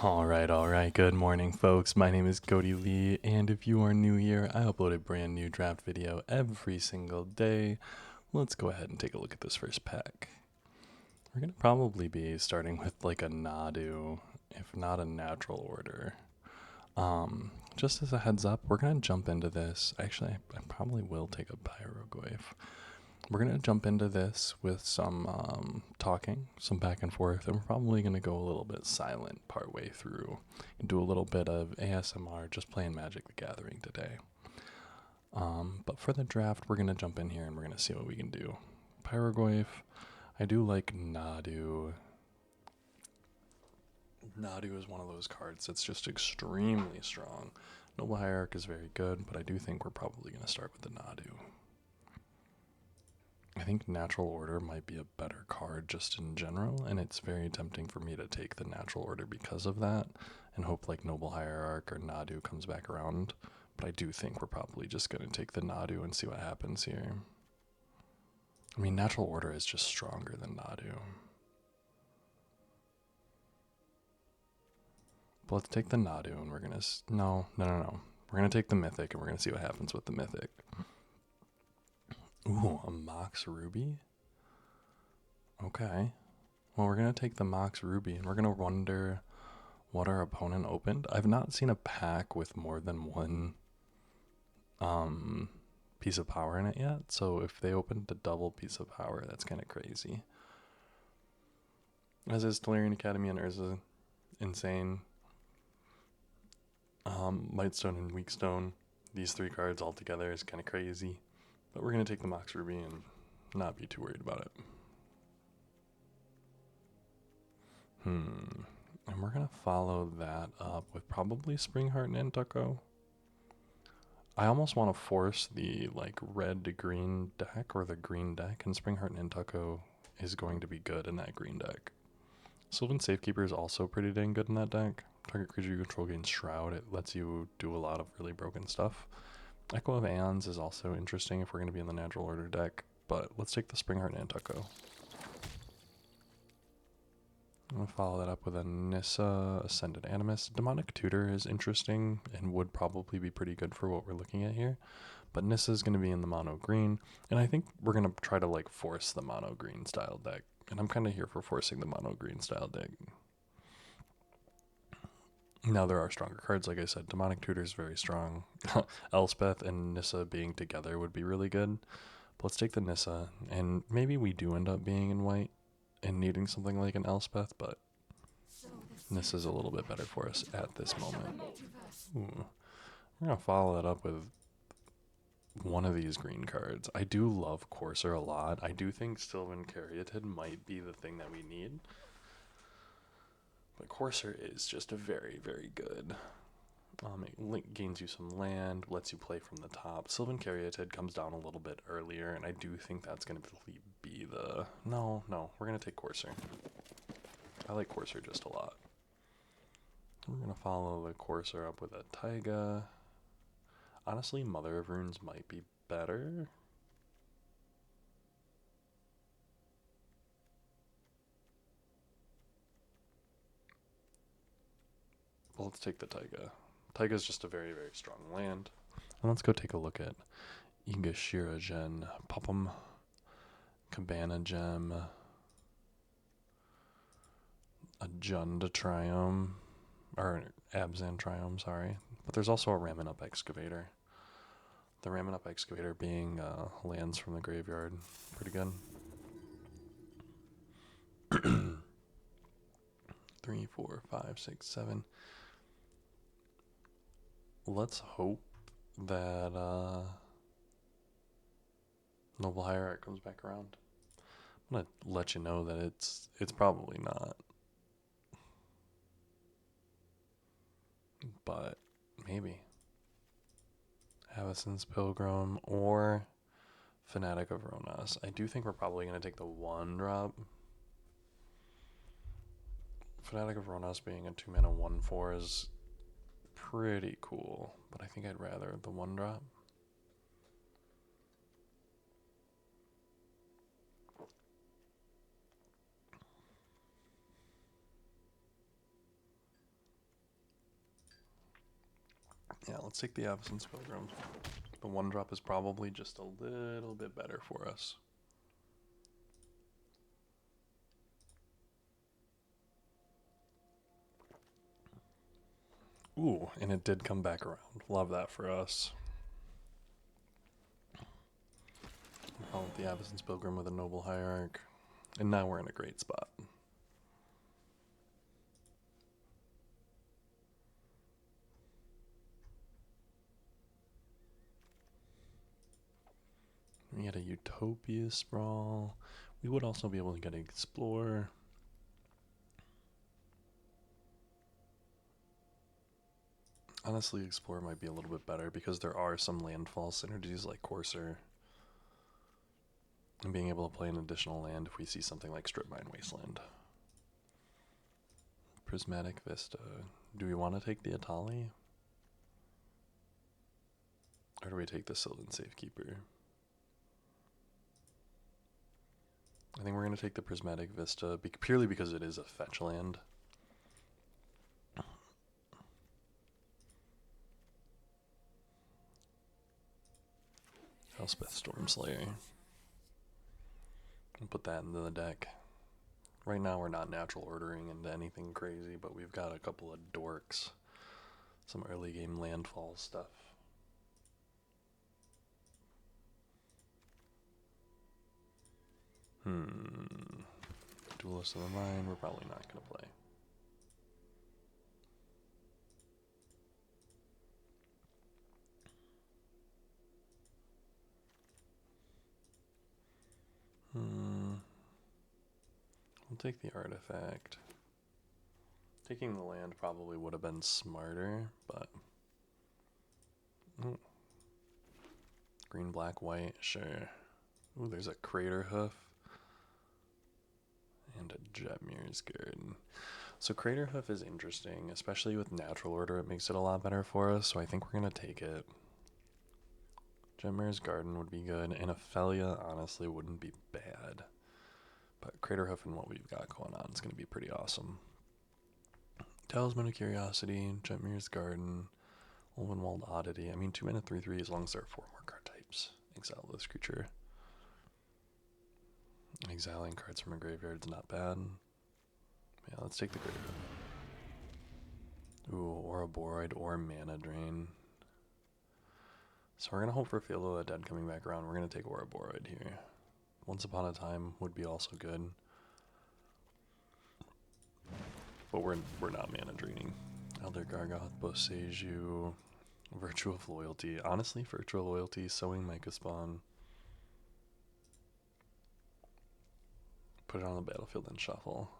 All right. Good morning, folks. My name is Cody Lee, and if you are new here, I upload a brand new draft video every single day. Let's go ahead and take a look at this first pack. We're going to probably be starting with like a Nadu, if not a natural order. Just as a heads up, we're going to jump into this. Actually, I probably will take a Pyrogoyf. We're going to jump into this with some talking, some back and forth, and we're probably going to go a little bit silent partway through and do a little bit of ASMR, just playing Magic the Gathering today. But for the draft, we're going to jump in here and we're going to see what we can do. Pyrogoyf, I do like Nadu. Nadu is one of those cards that's just extremely strong. Noble Hierarch is very good, but I do think we're probably going to start with the Nadu. I think Natural Order might be a better card just in general, and it's very tempting for me to take the Natural Order because of that, and hope like Noble Hierarch or Nadu comes back around. But I do think we're probably just going to take the Nadu and see what happens here. I mean, Natural Order is just stronger than Nadu. But let's take the Nadu, and we're going to... No. We're going to take the Mythic, and we're going to see what happens with the Mythic. Ooh, a Mox Ruby? Okay. Well, we're going to take the Mox Ruby, and we're going to wonder what our opponent opened. I've not seen a pack with more than one piece of power in it yet, so if they opened a double piece of power, that's kind of crazy. As is Tolarian Academy and Urza. Insane. Mightstone and Weakstone. These three cards all together is kind of crazy. But we're going to take the Mox Ruby and not be too worried about it. And we're going to follow that up with probably Springheart and Nantucko. I almost want to force the like red to green deck or the green deck, and Springheart and Nantucko is going to be good in that green deck. Sylvan Safekeeper is also pretty dang good in that deck. Target creature you control gains Shroud. It lets you do a lot of really broken stuff. Echo of Aeons is also interesting if we're going to be in the Natural Order deck, but let's take the Springheart and Nantucko. I'm going to follow that up with a Nissa, Ascended Animus. Demonic Tutor is interesting and would probably be pretty good for what we're looking at here, but Nissa is going to be in the mono green, and I think we're going to try to like force the mono green style deck, and I'm kind of here for forcing the mono green style deck. Now there are stronger cards, like I said. Demonic Tutor is very strong. Elspeth and Nissa being together would be really good. But let's take the Nissa, and maybe we do end up being in white and needing something like an Elspeth, but Nissa's a little bit better for us at this moment. Ooh. We're going to follow that up with one of these green cards. I do love Courser a lot. I do think Sylvan Caryatid might be the thing that we need. But Courser is just a very, very good. It gains you some land, lets you play from the top. Sylvan Caryatid comes down a little bit earlier, and I do think that's going to be the... No, we're going to take Courser. I like Courser just a lot. We're going to follow the Courser up with a Taiga. Honestly, Mother of Runes might be better. Well, let's take the Taiga. Taiga is just a very, very strong land. And let's go take a look at Igashira Gen, Popum, Cabana Gem, a Junda Triome, or Abzan Triome, sorry. But there's also a Ramming Up Excavator. The Ramming Up Excavator being lands from the graveyard. Pretty good. 3, 4, 5, 6, 7. Let's hope that Noble Hierarch comes back around. I'm gonna let you know that it's probably not, but maybe Avacyn's Pilgrim or Fanatic of Ronas. I do think we're probably gonna take the 1-drop. Fanatic of Ronas being a 2-mana 1/4 is pretty cool, but I think I'd rather the 1-drop. Yeah, let's take the Avacyn's Pilgrim. The 1-drop is probably just a little bit better for us. Ooh, and it did come back around. Love that for us. Oh, the Avacyn's Pilgrim with a Noble Hierarch. And now we're in a great spot. We get a Utopia Sprawl. We would also be able to get an Explore. Honestly, Explore might be a little bit better because there are some landfall synergies like Courser. And being able to play an additional land if we see something like Strip Mine Wasteland. Prismatic Vista. Do we want to take the Atali? Or do we take the Sylvan Safekeeper? I think we're going to take the Prismatic Vista purely because it is a fetch land. Elspeth Stormslayer. And put that into the deck. Right now we're not natural ordering into anything crazy, but we've got a couple of dorks. Some early game landfall stuff. Duelist of the Mind, we're probably not going to play. We'll take the artifact. Taking the land probably would have been smarter, but... Ooh. Green, black, white, sure. Ooh, there's a Crater Hoof. And a Jetmir's Garden. So Crater Hoof is interesting, especially with natural order. It makes it a lot better for us, so I think we're going to take it. Jetmir's Garden would be good, and Ophelia honestly wouldn't be bad. But Crater Hoof and what we've got going on is going to be pretty awesome. Talisman of Curiosity, Jetmir's Garden, Ulvenwald Oddity. I mean, 2-mana 3/3 as long as there are 4 more card types. Exile this creature. Exiling cards from a graveyard is not bad. Yeah, let's take the Crater Hoof. Ooh, Ouroboros or Mana Drain. So we're going to hope for Field of the Dead coming back around. We're going to take Ouroboros here. Once Upon a Time would be also good. But we're not mana draining. Elder Gargoth, Boseiju, Virtue of Loyalty. Honestly, Virtue of Loyalty, Sowing Micah Spawn. Put it on the battlefield and shuffle.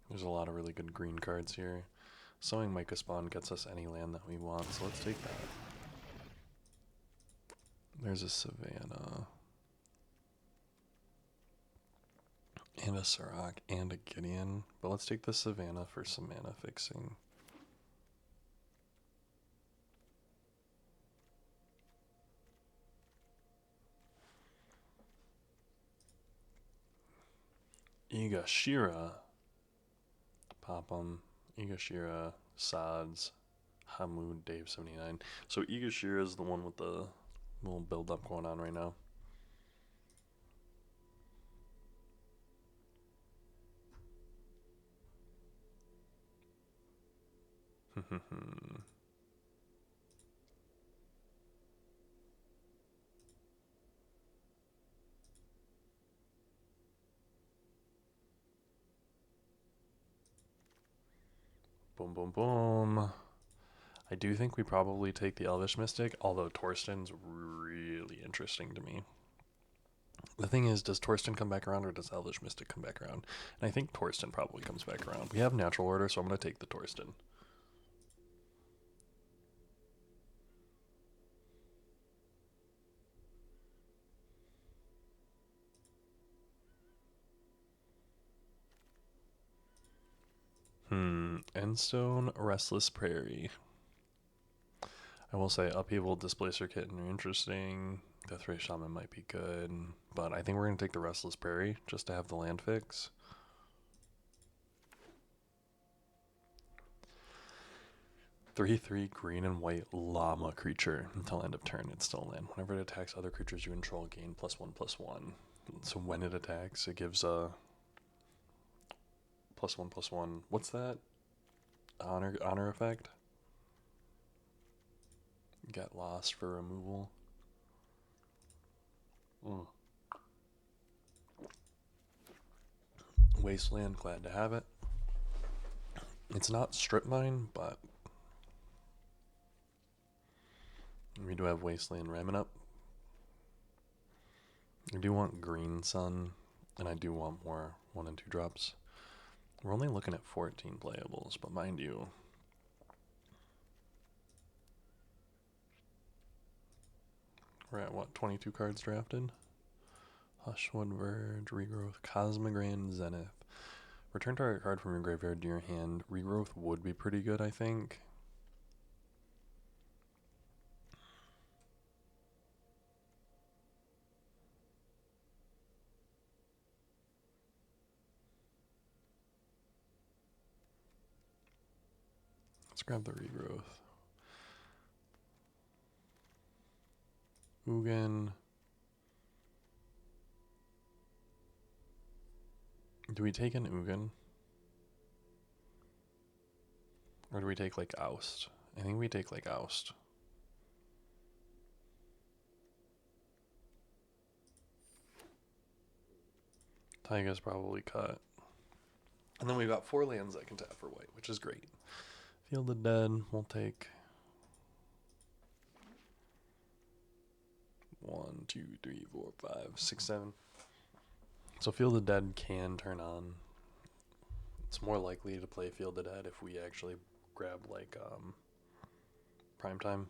There's a lot of really good green cards here. Sowing Micah Spawn gets us any land that we want, so let's take that. There's a Savannah. And a Sirach and a Gideon. But let's take the Savannah for some mana fixing. Igashira. Pop 'em. Igashira, Sods, Hamud, Dave79. So Igashira is the one with the little build up going on right now. Boom, boom, boom. I do think we probably take the Elvish Mystic, although Torsten's really interesting to me. The thing is, does Torsten come back around or does Elvish Mystic come back around? And I think Torsten probably comes back around. We have natural order, so I'm going to take the Torsten. Endstone, Restless Prairie. I will say Upheaval, Displacer Kitten are interesting. Deathray Shaman might be good, but I think we're going to take the Restless Prairie just to have the land fix. Three green and white llama creature until end of turn. It's still land. Whenever it attacks other creatures you control, gain +1/+1. So when it attacks, it gives a +1/+1. What's that? Honor effect? Get lost for removal. Wasteland, glad to have it. It's not strip mine, but we do have Wasteland ramming up. I do want Green Sun, and I do want more 1 and 2 drops. We're only looking at 14 playables, but mind you, we're at what, 22 cards drafted? Hushwood Verge, Regrowth, Cosmogrand, Zenith. Return target card from your graveyard to your hand. Regrowth would be pretty good, I think. Let's grab the Regrowth. Ugin. Do we take an Ugin? Or do we take like Oust? I think we take like Oust. Taiga's probably cut. And then we've got 4 lands that can tap for white, which is great. Field of Dead, we'll take 1, 2, 3, 4, 5, 6, 7. So Field of Dead can turn on. It's more likely to play Field of Dead if we actually grab like Prime Time.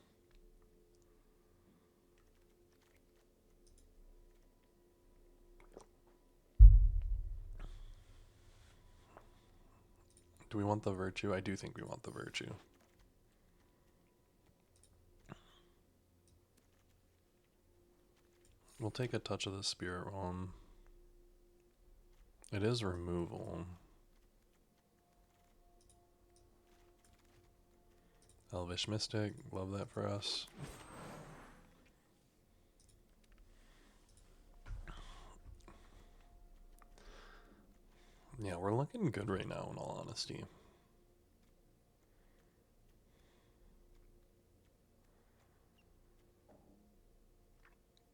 Do we want the Virtue? I do think we want the Virtue. We'll take a touch of the Spirit Realm. It is removal. Elvish Mystic, love that for us. Yeah, we're looking good right now, in all honesty.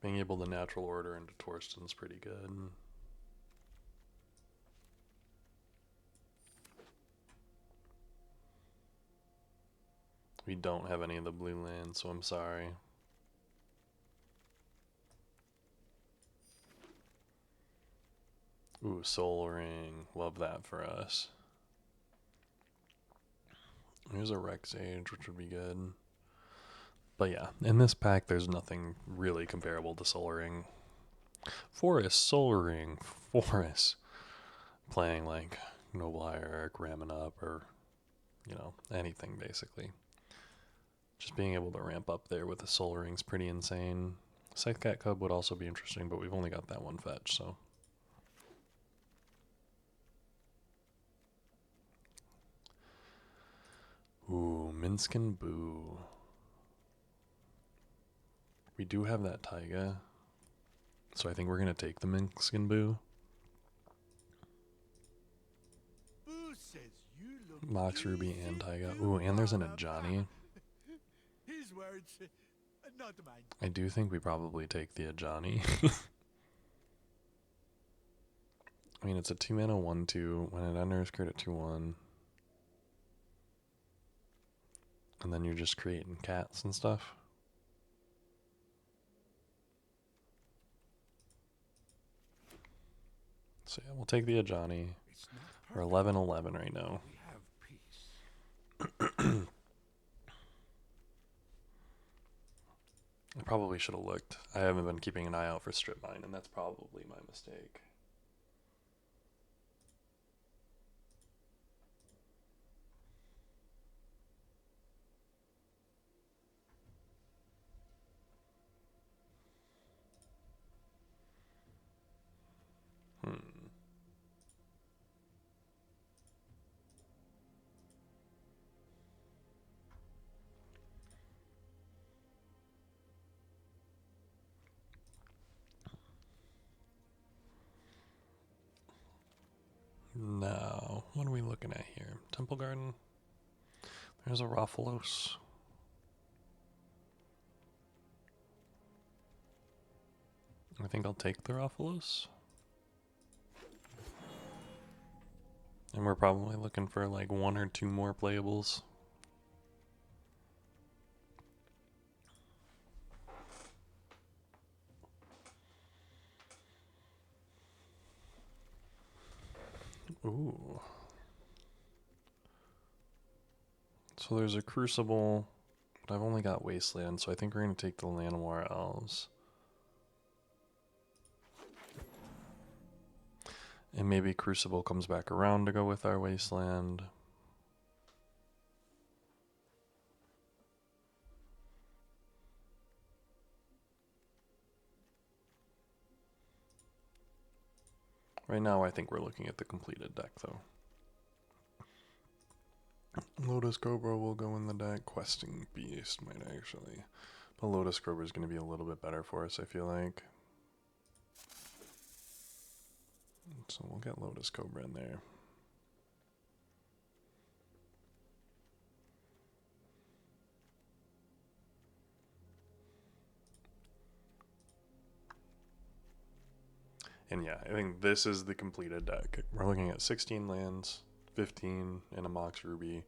Being able to natural order into Torsten's pretty good. We don't have any of the blue lands, so I'm sorry. Ooh, Soul Ring. Love that for us. Here's a Rex Age, which would be good. But yeah, in this pack, there's nothing really comparable to Soul Ring. Forest, Soul Ring, Forest. Playing like Noble Hierarch, ramming up, or, you know, anything basically. Just being able to ramp up there with the Soul Ring's pretty insane. Scythecat Cub would also be interesting, but we've only got that one fetch, so. Ooh, Minskin Boo. We do have that Taiga, so I think we're going to take the Minskin Boo. Mox Ruby and Taiga. Ooh, and there's an Ajani. I do think we probably take the Ajani. I mean, it's a 2-mana 1/2. When it enters, create a 2/1. And then you're just creating cats and stuff. So yeah, we'll take the Ajani. We're 11-11 right now. I probably should have looked. I haven't been keeping an eye out for strip mine, and that's probably my mistake. Now, what are we looking at here? Temple Garden. There's a Roffalos. I think I'll take the Roffalos. And we're probably looking for like 1 or 2 more playables. Ooh. So there's a Crucible, but I've only got Wasteland, so I think we're going to take the Llanowar Elves. And maybe Crucible comes back around to go with our Wasteland. Right now, I think we're looking at the completed deck, though. Lotus Cobra will go in the deck. Questing Beast might actually. But Lotus Cobra is going to be a little bit better for us, I feel like. So we'll get Lotus Cobra in there. And yeah, I think this is the completed deck. We're looking at 16 lands, 15 in a Mox Ruby.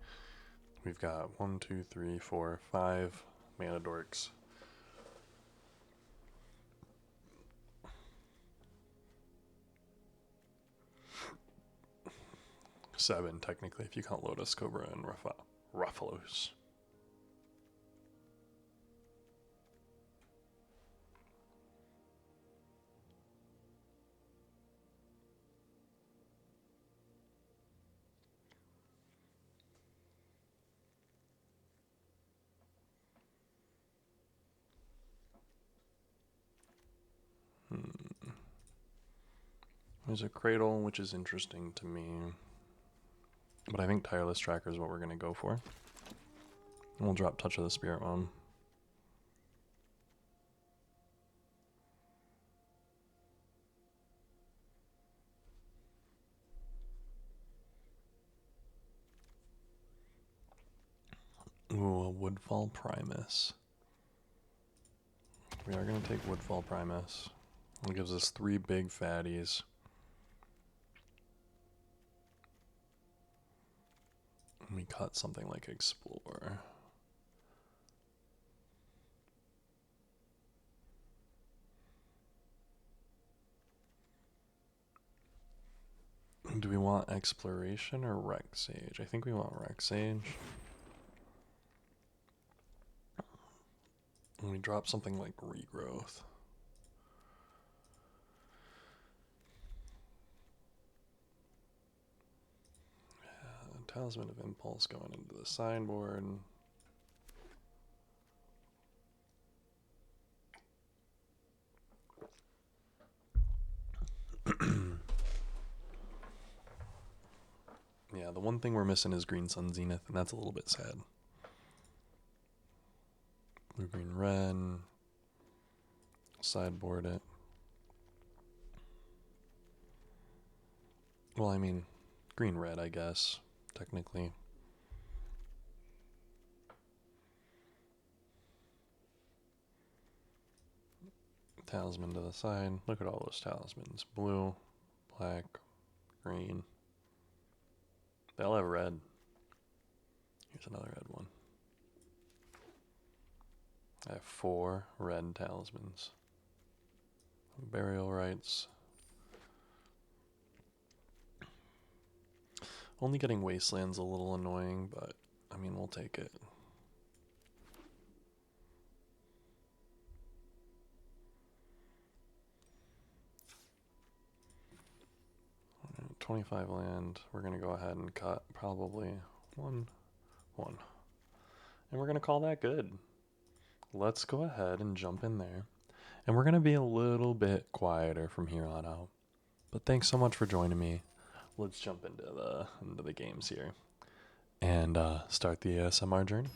We've got 1, 2, 3, 4, 5 mana dorks. Seven, technically, if you count Lotus Cobra and Ruffalos. There's a Cradle, which is interesting to me. But I think Tireless Tracker is what we're going to go for. And we'll drop Touch of the Spirit Realm. Ooh, a Woodfall Primus. We are going to take Woodfall Primus. It gives us 3 big fatties. And we cut something like Explore. Do we want Exploration or Wreck Sage? I think we want Wreck Sage. And we drop something like Regrowth. Yeah, Talisman of Impulse going into the sideboard. Yeah, the one thing we're missing is Green Sun Zenith, and that's a little bit sad. Blue, green, red. Sideboard it. Well, I mean, green, red, I guess, technically. Talisman to the side. Look at all those talismans. Blue, black, green. They all have red. Here's another red one. I have 4 red talismans. Burial Rites. Only getting Wasteland's a little annoying, but I mean, we'll take it. Right, 25 land. We're going to go ahead and cut probably 1. And we're going to call that good. Let's go ahead and jump in there. And we're going to be a little bit quieter from here on out. But thanks so much for joining me. Let's jump into the games here and start the ASMR journey.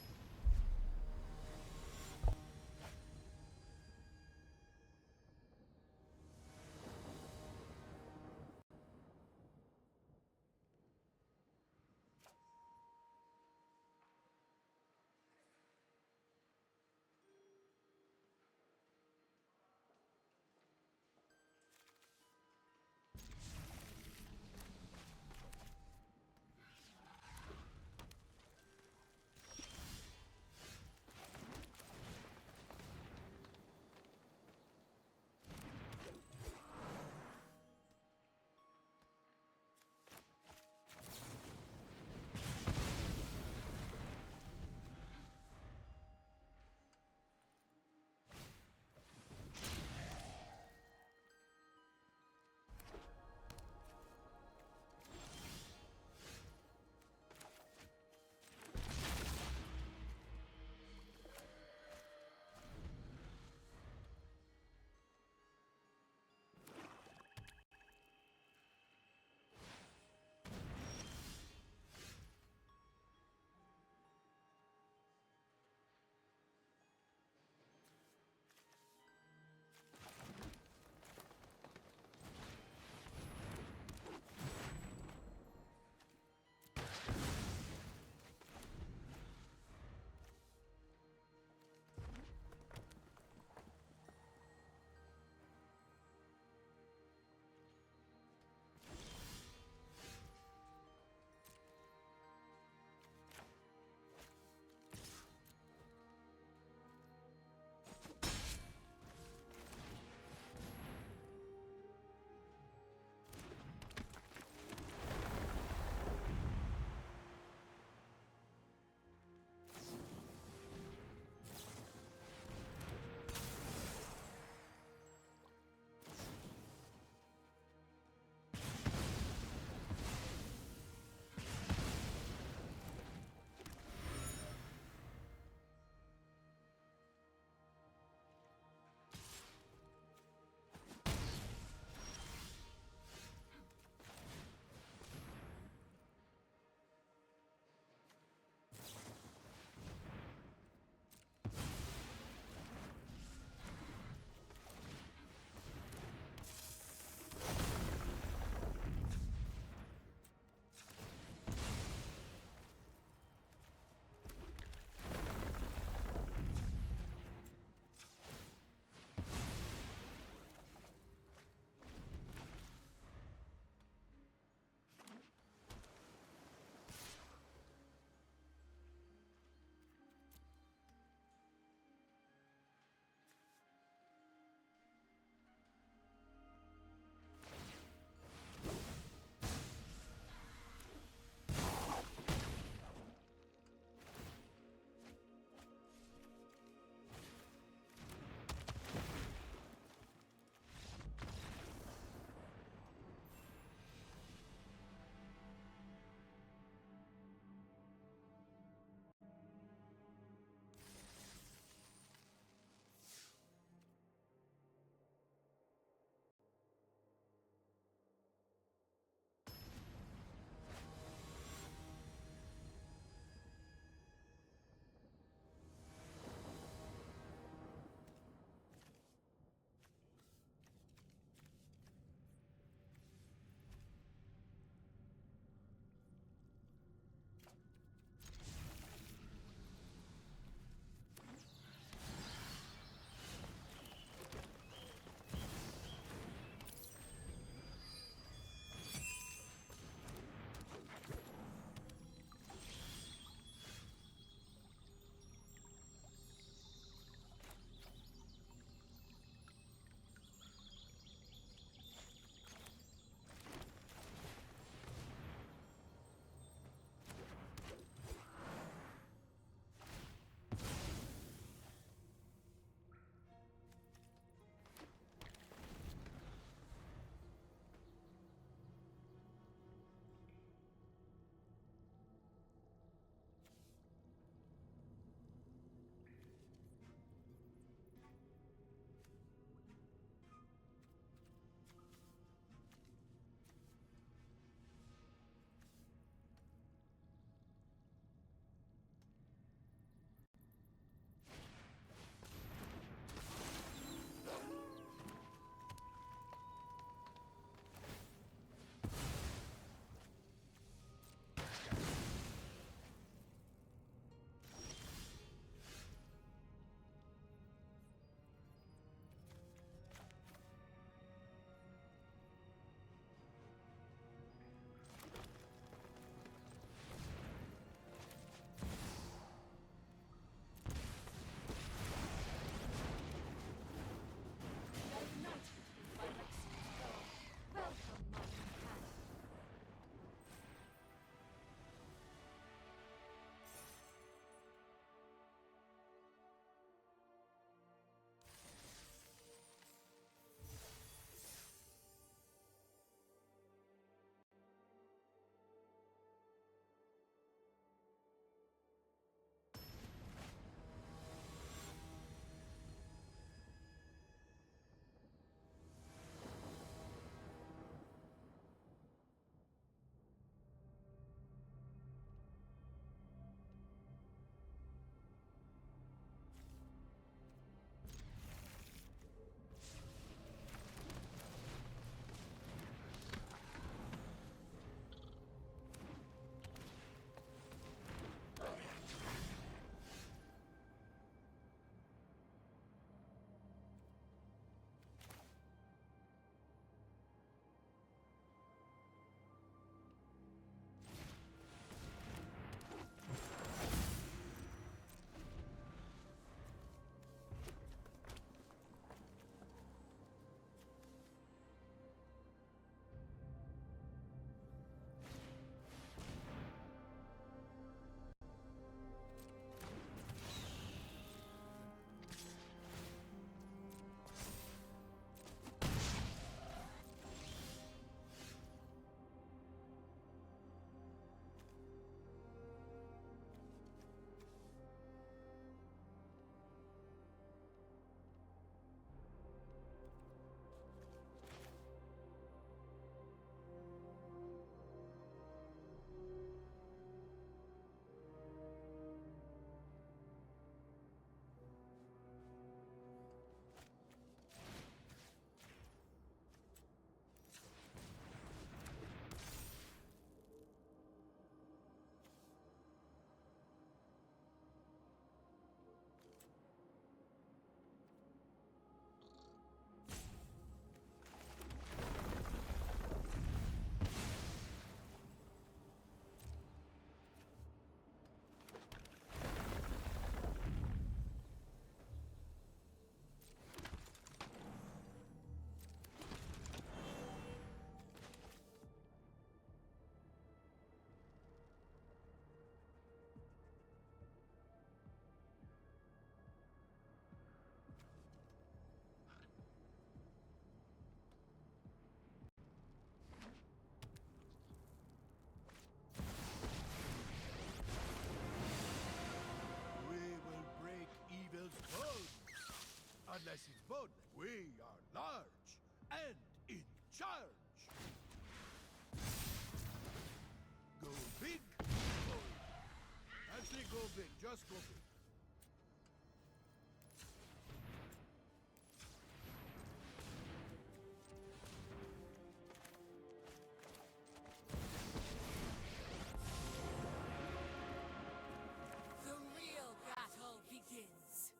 unless it's boldness. We are large and in charge. Go big, go. I say go big, just go big. The real battle begins.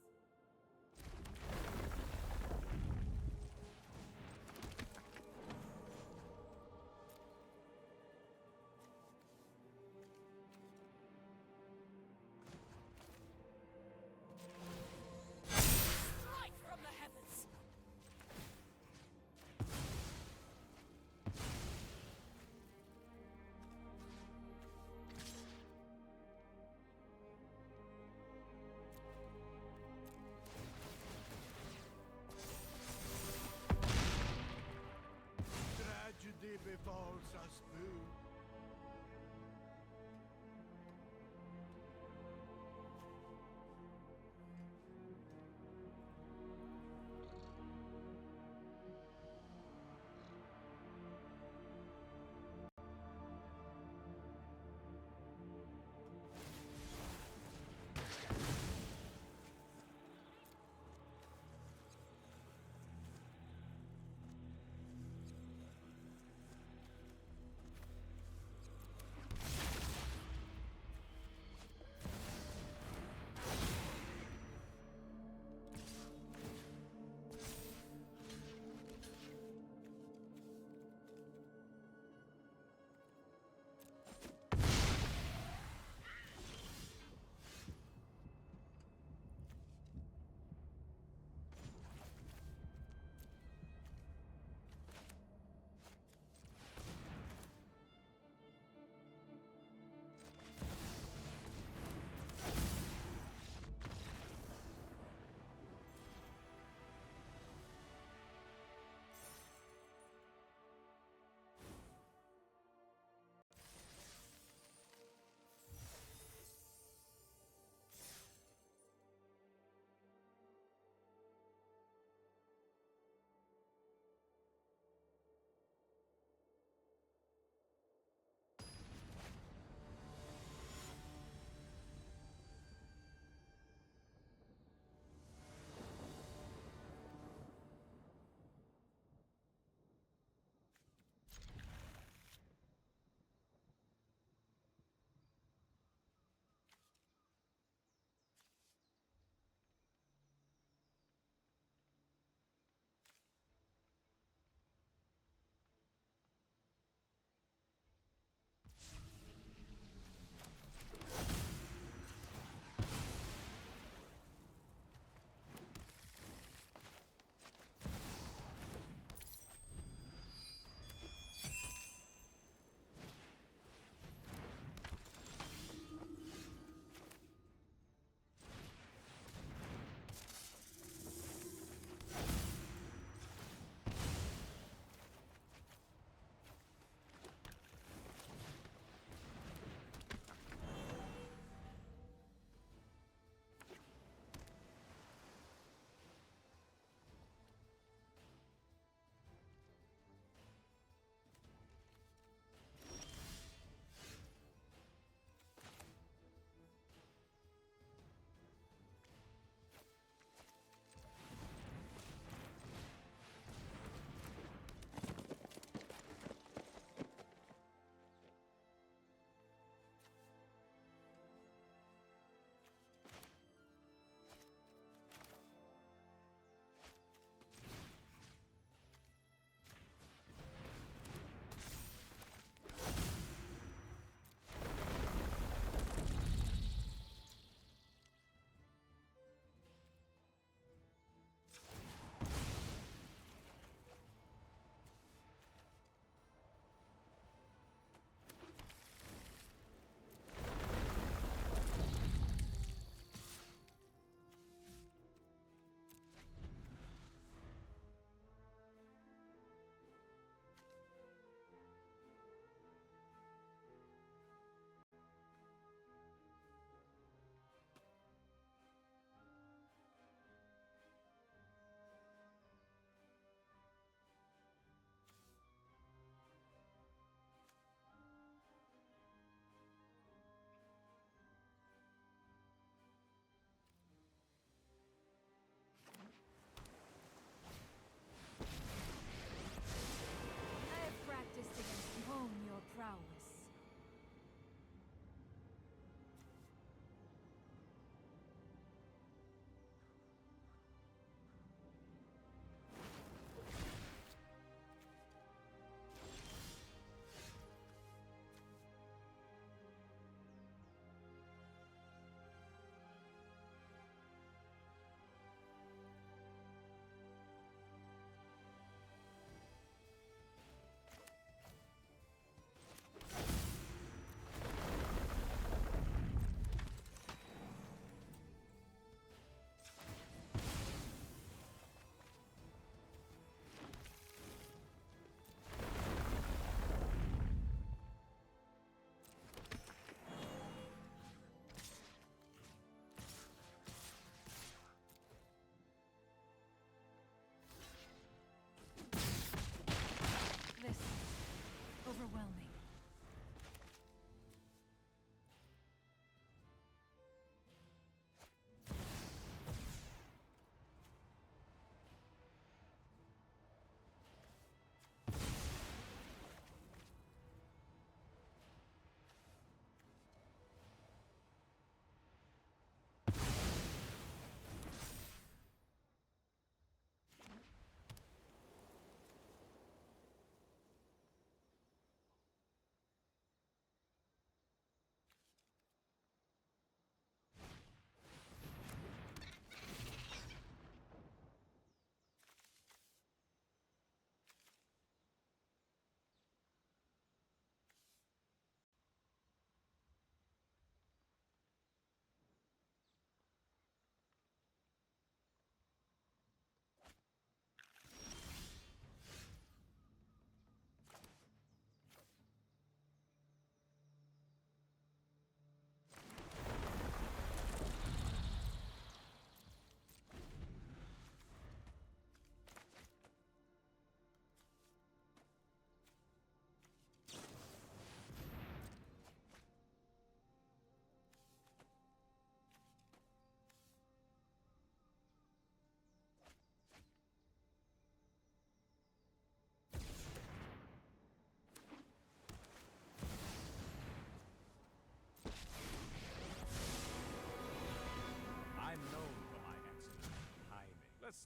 Strike from the heavens! Tragedy befalls us few.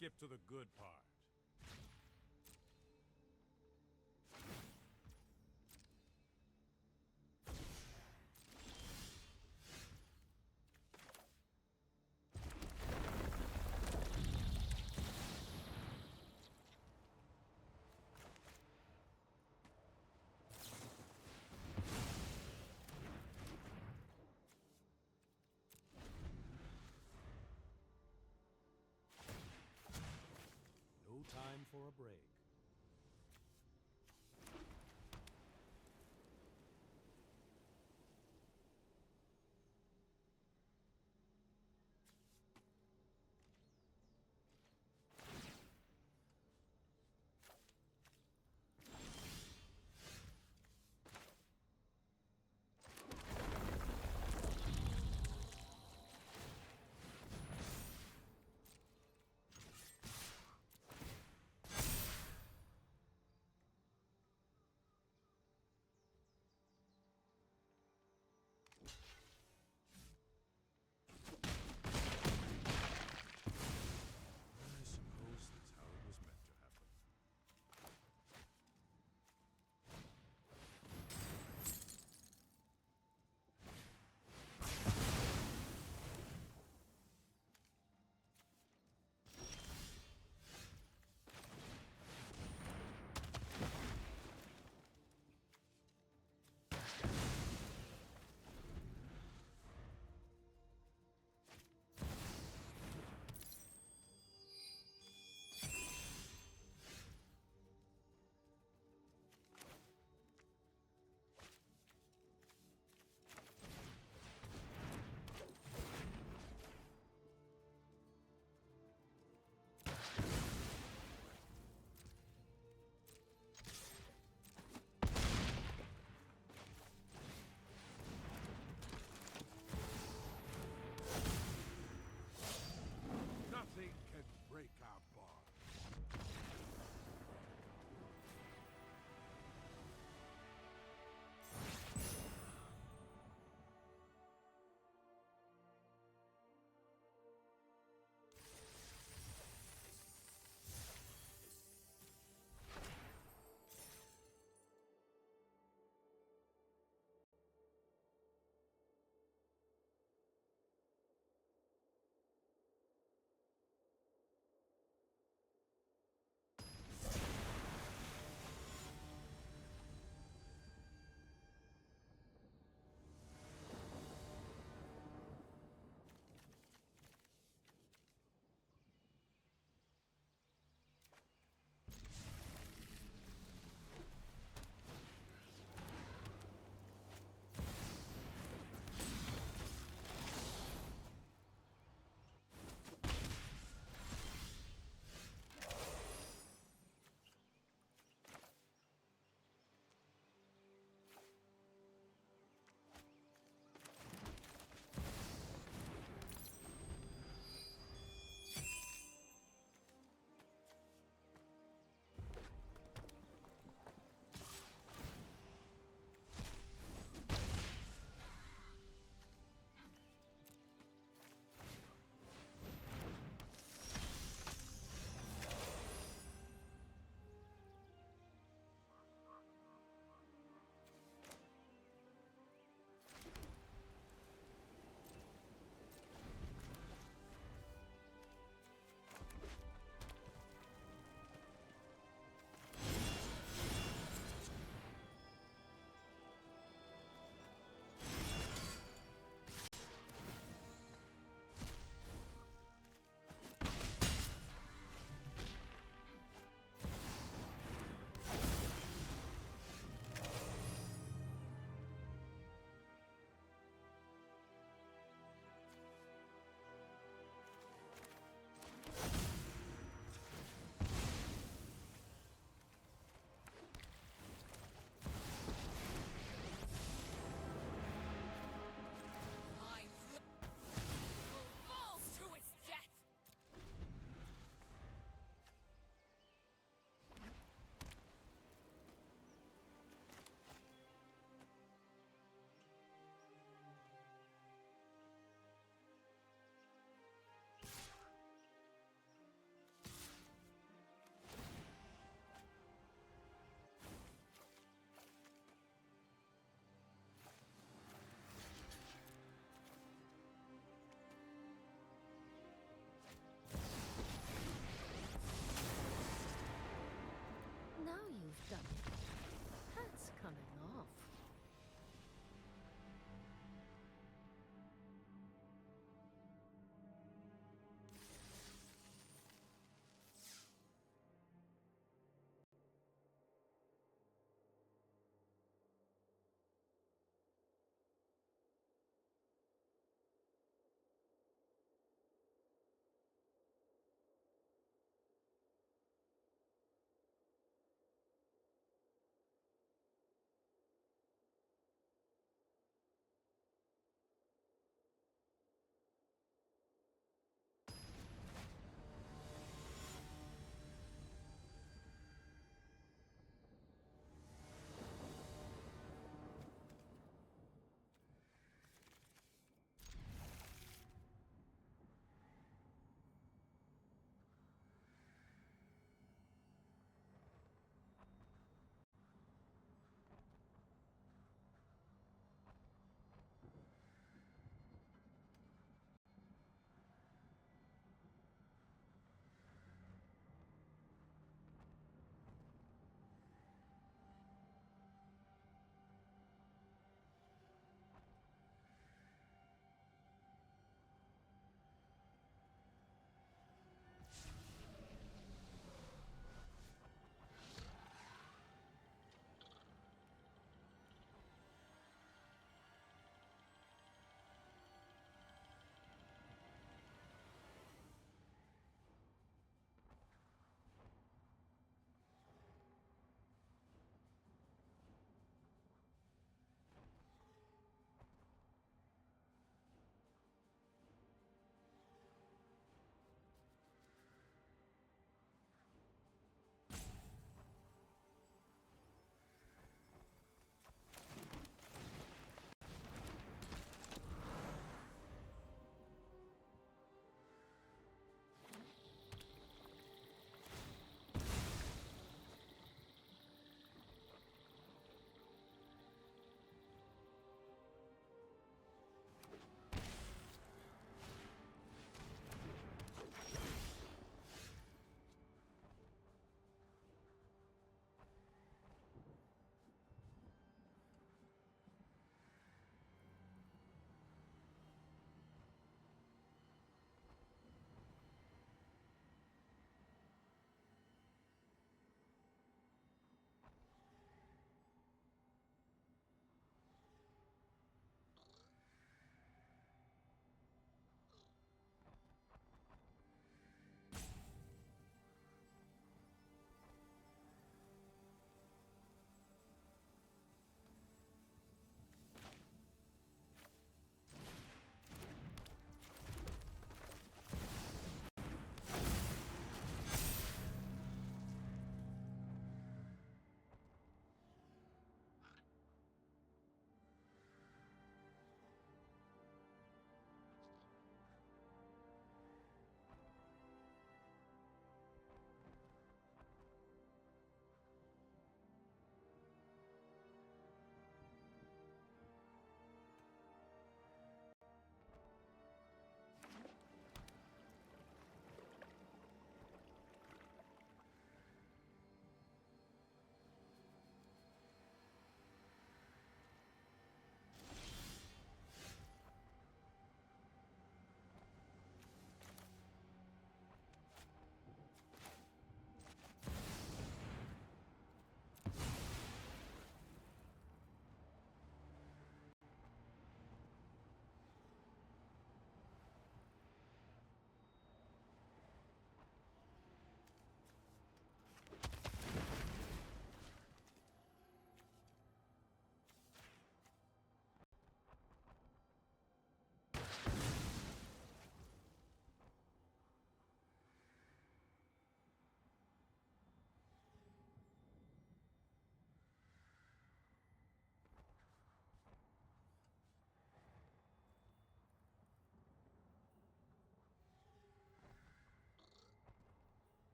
skip to the good part. No time for a break.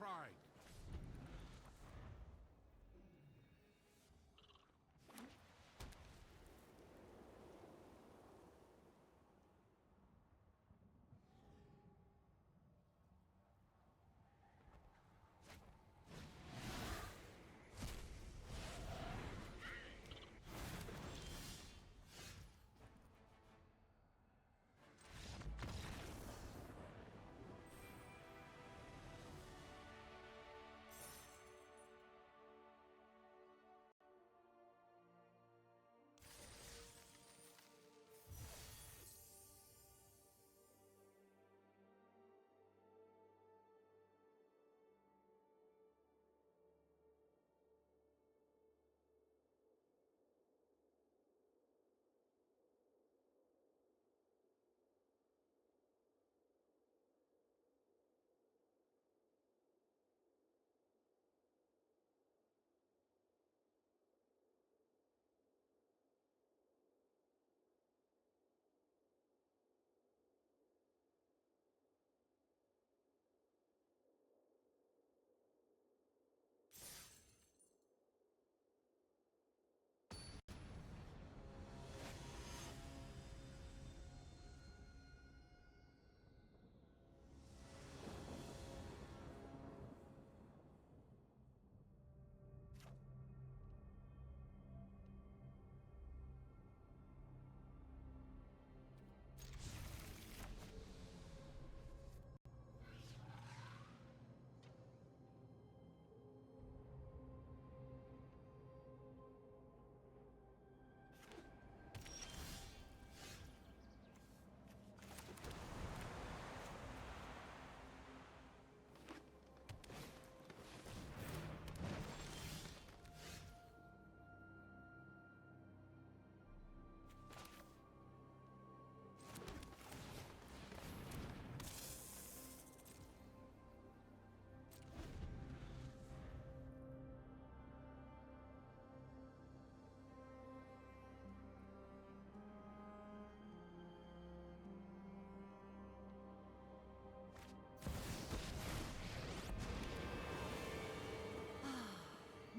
pride.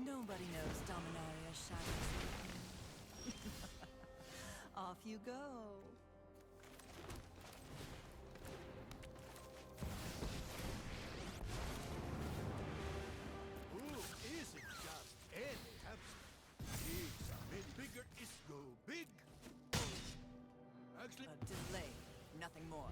Nobody knows Dominaria's shadows. Off you go. Who isn't just any hamster? He's a bit bigger is go big. Actually, A delay, nothing more.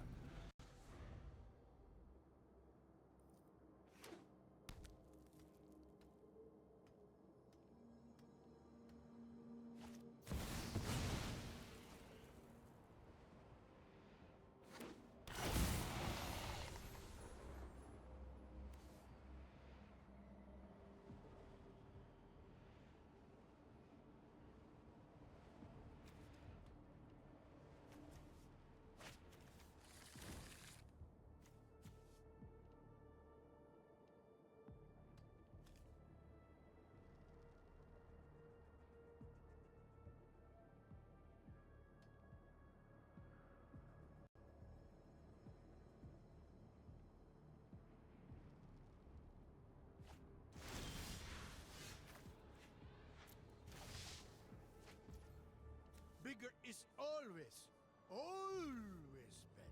bigger is always, always better.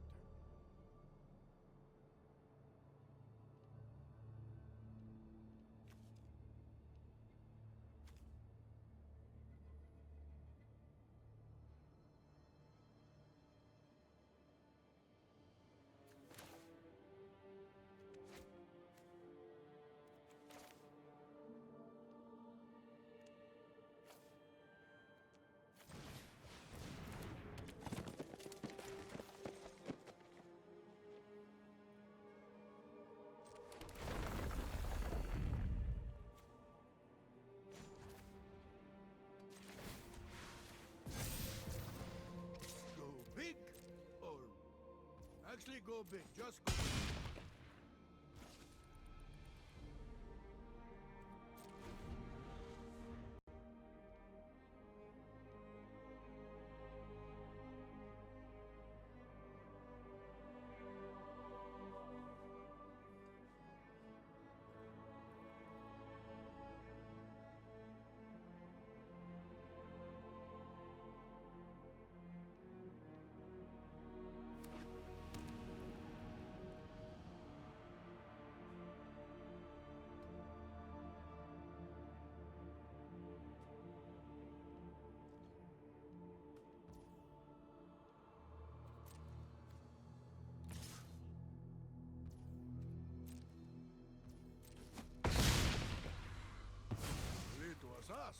Go big or actually go big. Just go big.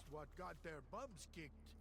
what got their bums kicked.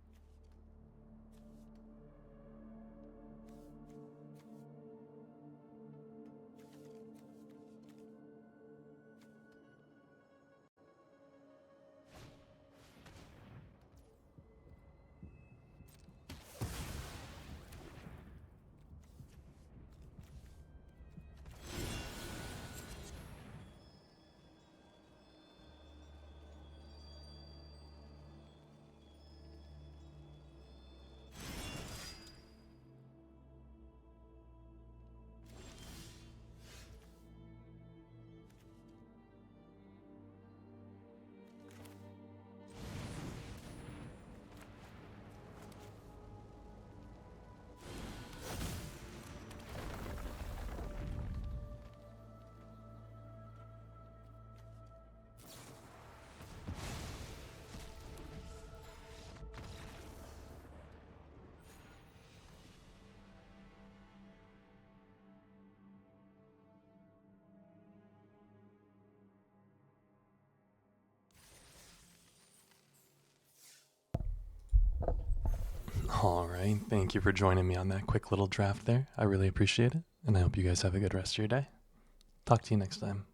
All right. Thank you for joining me on that quick little draft there. I really appreciate it. And I hope you guys have a good rest of your day. Talk to you next time.